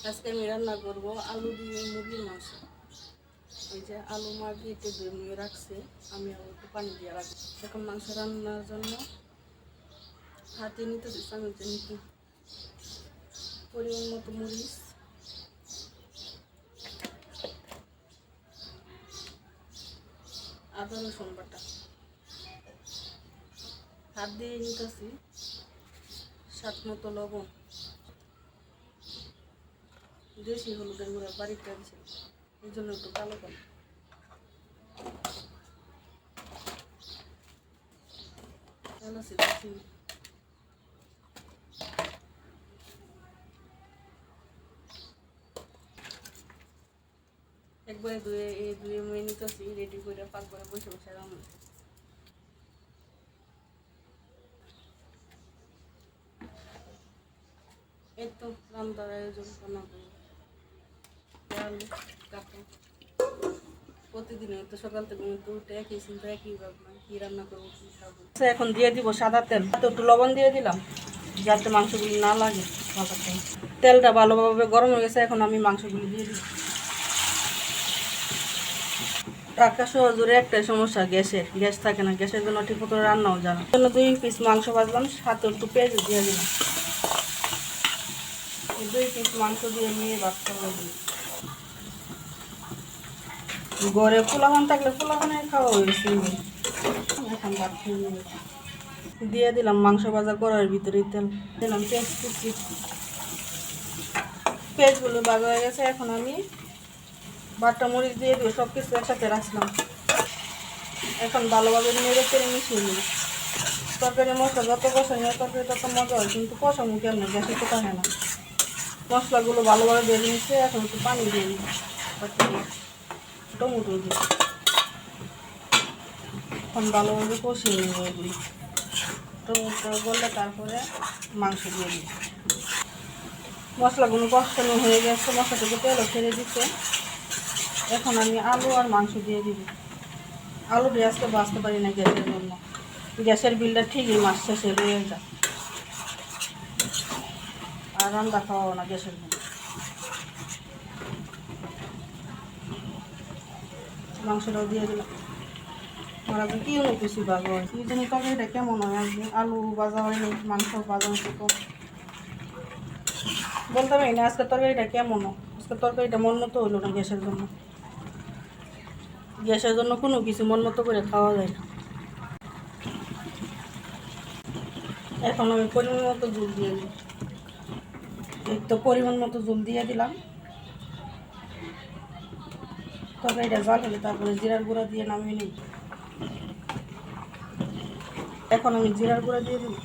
আজকে আমি রান্না করবো আলু দিয়ে মুরগির মাংস। এই যে আলু মাখিয়ে ধুয়ে রাখছে, আমি আবার একটু পানি দিয়ে রাখবো। এখন মাংস রান্নার জন্য হাতে নিতে চামচে নিতে পরিমাণ মতো মরিচ, আদা রসুন বাটা হাত দিয়ে নিতেছি, স্বাদ মতো লবণ, দেশি হলুদের গুঁড়া বাড়িতে আছে, এই জন্য একটু কালো কালো, এলাচি দারচিনি, একবারে ধুয়ে মেয়ে নিতেছি, রেডি করে পাক করে বসে বসে রান্না। এই তো রান্নার আয়োজন বানাবো। আলু কাটো, প্রতিদিন তো সকাল থেকে তো উঠে একই চিন্তা, একই ভাবনা কি রান্না করবো কি খাবো। এখন দিয়ে দিব সাদা তেল, একটু লবণ দিয়ে দিলাম যাতে মাংসগুলি না লাগে। তেলটা ভালোভাবে গরম হয়ে গেছে, এখন আমি মাংসগুলি দিয়ে দিব। ঢাকা শহর জুড়ে একটাই সমস্যা, গ্যাস থাকে না, গ্যাসের জন্য ঠিক মতো রান্নাও জানা জন্য 2 পিস মাংস ভাজলাম, সাথে একটু পেঁয়াজ দিয়ে দিলাম। 2 পিস মাংস দিয়ে নিয়ে ভাজতে হবে। ঘরে পোলাপান থাকলে পোলাপানে খাওয়া হয়েছে। এখন ভাত খেয়ে দিয়ে দিলাম মাংস ভাজা করার ভিতরে তেল দিলাম, পেঁয়াজ কুচি, পেঁয়াজগুলো ভাজা হয়ে গেছে। এখন আমি বাটা মরিচ দিয়ে দিব, সব কিছু একসাথে রাখলাম। এখন ভালোভাবে নেড়ে চেড়ে মিশিয়ে নিই। তরকারি মশলা যত কষা নিয়ে তরকারি তত মজা হয়, কিন্তু কষানো কেমন গ্যাসে তো থাকে না। মশলাগুলো ভালোভাবে বেড়ে নিচ্ছে, এখন একটু পানি দিয়ে দিই, টমেটো দিই, এখন ভালোভাবে কষিয়ে নেব এগুলি। টমেটো গলে তারপরে মাংস দিয়ে দিই। মশলাগুলো কষানো হয়ে গেছে, মশলা থেকে তেলও ছেড়ে দিচ্ছে। এখন আমি আলু আর মাংস দিয়ে দিব। আলু দিয়ে আজকে বাঁচতে পারি না গ্যাসের জন্য, গ্যাসের বিলটা ঠিকই মাস শেষে রয়ে যায়, আর রান্না খাওয়াও না গ্যাসের জন্য। মাংসটাও দিয়ে দিলাম। ওরা কি অনেক কিছু ভালো হয়, এই জন্য তরকারিটা কেমন হয় আজকে, আলু ভাজা হয়নি, মাংস ভাজা হচ্ছে, তো বলতে পারি না আজকে তরকারিটা কেমন হয়। আজকে তরকারিটা মন মতো হইলো না গ্যাসের জন্য, গ্যাসের জন্য কোনো কিছু মন মতো করে খাওয়া যায় না। এখন আমি পরিমাণ মতো জল দিয়ে দিই, এই তো পরিমাণ মতো জল দিয়ে দিলাম। তরকারিটা জাল হলে তারপরে জিরার গুঁড়া দিয়ে নামিয়ে নিই। এখন আমি জিরার গুঁড়া দিয়ে দিই,